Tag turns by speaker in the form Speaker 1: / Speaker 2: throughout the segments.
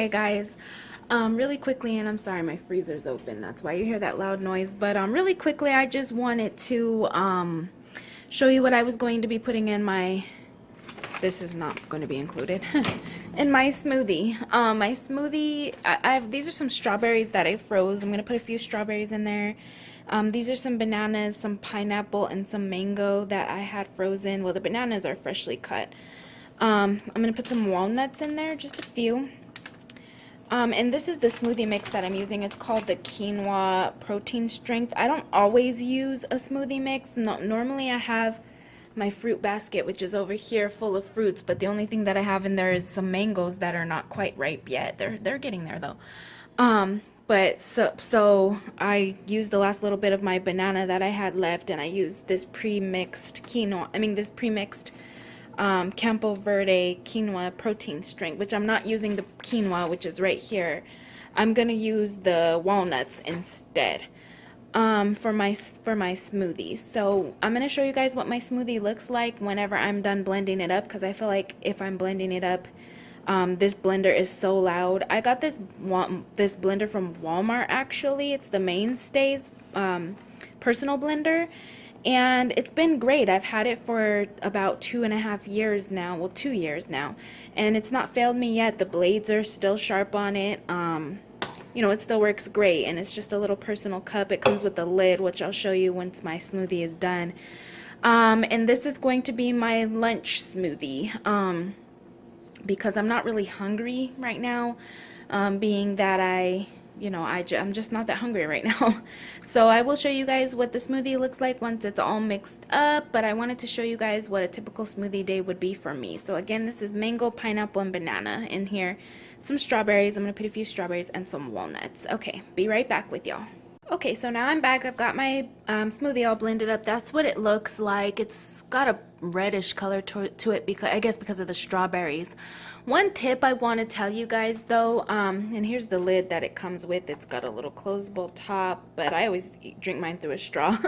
Speaker 1: Okay, guys, really quickly, and I'm sorry my freezer's open, that's why you hear that loud noise, but really quickly I just wanted to show you what I was going to be putting in my, this is not going to be included, in my smoothie. My smoothie, these are some strawberries that I froze. I'm going to put a few strawberries in there. These are some bananas, some pineapple, and some mango that I had frozen. Well, the bananas are freshly cut. I'm going to put some walnuts in there, just a few. And this is the smoothie mix that I'm using. It's called the Quinoa Protein Strength. I don't always use a smoothie mix. No, normally I have my fruit basket, which is over here, full of fruits, but the only thing that I have in there is some mangoes that are not quite ripe yet. They're getting there though. But so I used the last little bit of my banana that I had left, and I used this pre-mixed quinoa. This pre-mixed Campo Verde quinoa protein strength, which I'm not using the quinoa, which is right here. I'm gonna use the walnuts instead for my smoothie. So I'm gonna show you guys what my smoothie looks like whenever I'm done blending it up, because I feel like if I'm blending it up, this blender is so loud. I got this blender from Walmart, actually. It's the Mainstays personal blender, and it's been great. I've had it for about 2.5 years now. Well, 2 years now, and it's not failed me yet. The blades are still sharp on it. You know, it still works great, and it's just a little personal cup. It comes with a lid, which I'll show you once my smoothie is done. And this is going to be my lunch smoothie, because I'm not really hungry right now, being that I'm just not that hungry right now. So I will show you guys what the smoothie looks like once it's all mixed up, but I wanted to show you guys what a typical smoothie day would be for me. So again, this is mango, pineapple, and banana in here. Some strawberries. I'm going to put a few strawberries and some walnuts. Okay, be right back with y'all. Okay, so now I'm back. I've got my smoothie all blended up. That's what it looks like. It's got a reddish color to it, because I guess because of the strawberries. One tip I want to tell you guys though, and here's the lid that it comes with. It's got a little closable top, but I always drink mine through a straw.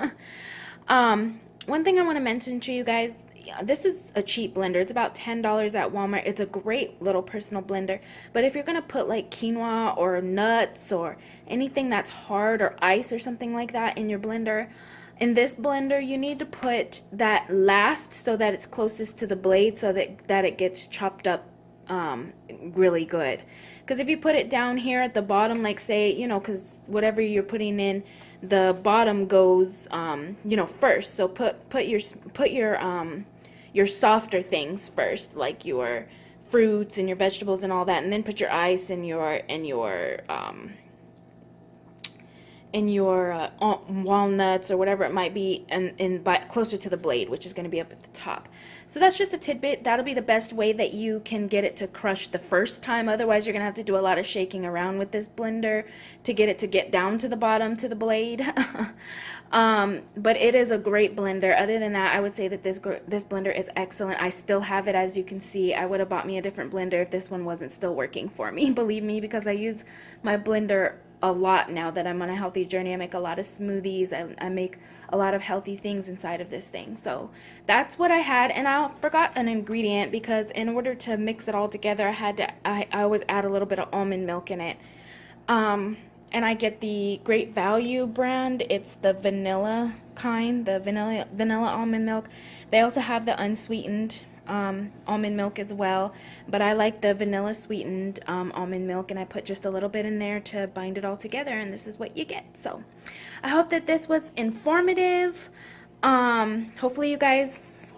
Speaker 1: One thing I want to mention to you guys, this is a cheap blender. It's about $10 at Walmart. It's a great little personal blender. But if you're going to put like quinoa or nuts or anything that's hard, or ice or something like that in your blender, in this blender, you need to put that last so that it's closest to the blade, so that it gets chopped up really good. Because if you put it down here at the bottom, like say, because whatever you're putting in, the bottom goes, first. So put your softer things first, like your fruits and your vegetables and all that, and then put your ice and your walnuts or whatever it might be, and closer to the blade, which is going to be up at the top. So that's just a tidbit. That'll be the best way that you can get it to crush the first time. Otherwise, you're going to have to do a lot of shaking around with this blender to get it to get down to the bottom, to the blade. But it is a great blender. Other than that, I would say that this blender is excellent. I still have it, as you can see. I would have bought me a different blender if this one wasn't still working for me. Believe me, because I use my blender a lot now that I'm on a healthy journey. I make a lot of smoothies. I make a lot of healthy things inside of this thing. So that's what I had, and I forgot an ingredient, because in order to mix it all together, I always add a little bit of almond milk in it. And I get the Great Value brand. It's the vanilla kind, the vanilla almond milk. They also have the unsweetened almond milk as well, but I like the vanilla sweetened almond milk, and I put just a little bit in there to bind it all together, and this is what you get. So I hope that this was informative. Hopefully you guys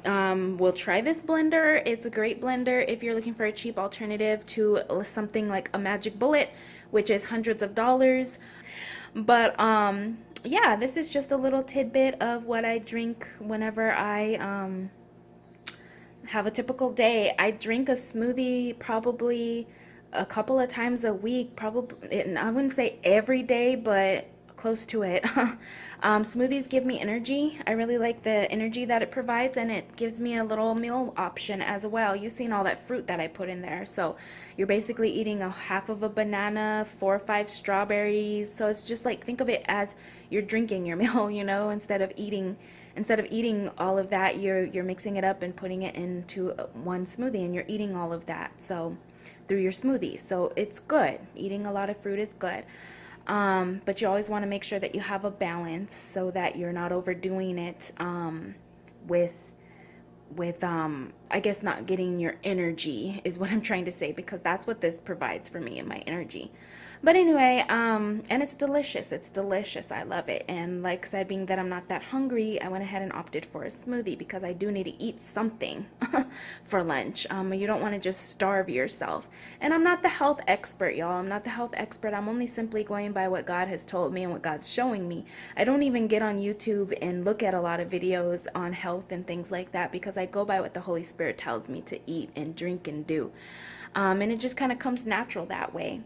Speaker 1: will try this blender. It's a great blender if you're looking for a cheap alternative to something like a Magic Bullet, which is hundreds of dollars. But yeah, this is just a little tidbit of what I drink whenever I have a typical day. I drink a smoothie probably a couple of times a week, probably, I wouldn't say every day, but close to it. Smoothies give me energy. I really like the energy that it provides, and it gives me a little meal option as well. You've seen all that fruit that I put in there. So you're basically eating a half of a banana, 4 or 5 strawberries. So it's just like, think of it as you're drinking your meal, instead of eating all of that, you're mixing it up and putting it into one smoothie, and you're eating all of that. So through your smoothies. So it's good. Eating a lot of fruit is good. But you always want to make sure that you have a balance so that you're not overdoing it with I guess not getting your energy is what I'm trying to say, because that's what this provides for me, and my energy. But anyway, and it's delicious. It's delicious. I love it. And like I said, being that I'm not that hungry, I went ahead and opted for a smoothie because I do need to eat something for lunch. You don't want to just starve yourself. And I'm not the health expert, y'all. I'm not the health expert. I'm only simply going by what God has told me and what God's showing me. I don't even get on YouTube and look at a lot of videos on health and things like that, because I go by what the Holy Spirit tells me to eat and drink and do. And it just kind of comes natural that way.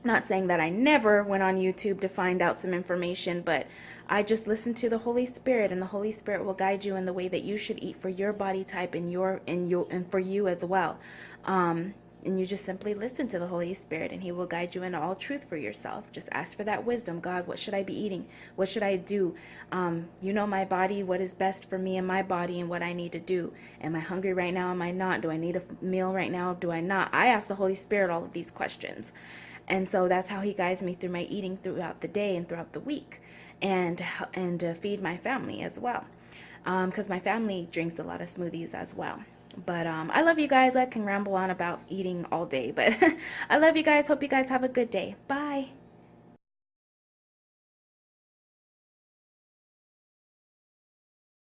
Speaker 1: Not saying that I never went on YouTube to find out some information, but I just listen to the Holy Spirit, and the Holy Spirit will guide you in the way that you should eat for your body type and for you as well. And you just simply listen to the Holy Spirit, and He will guide you into all truth for yourself. Just ask for that wisdom. God, what should I be eating? What should I do? You know my body, what is best for me and my body, and what I need to do. Am I hungry right now? Am I not? Do I need a meal right now? Do I not? I ask the Holy Spirit all of these questions. And so that's how He guides me through my eating throughout the day and throughout the week, and feed my family as well, because my family drinks a lot of smoothies as well. But I love you guys. I can ramble on about eating all day, but I love you guys. Hope you guys have a good day. Bye.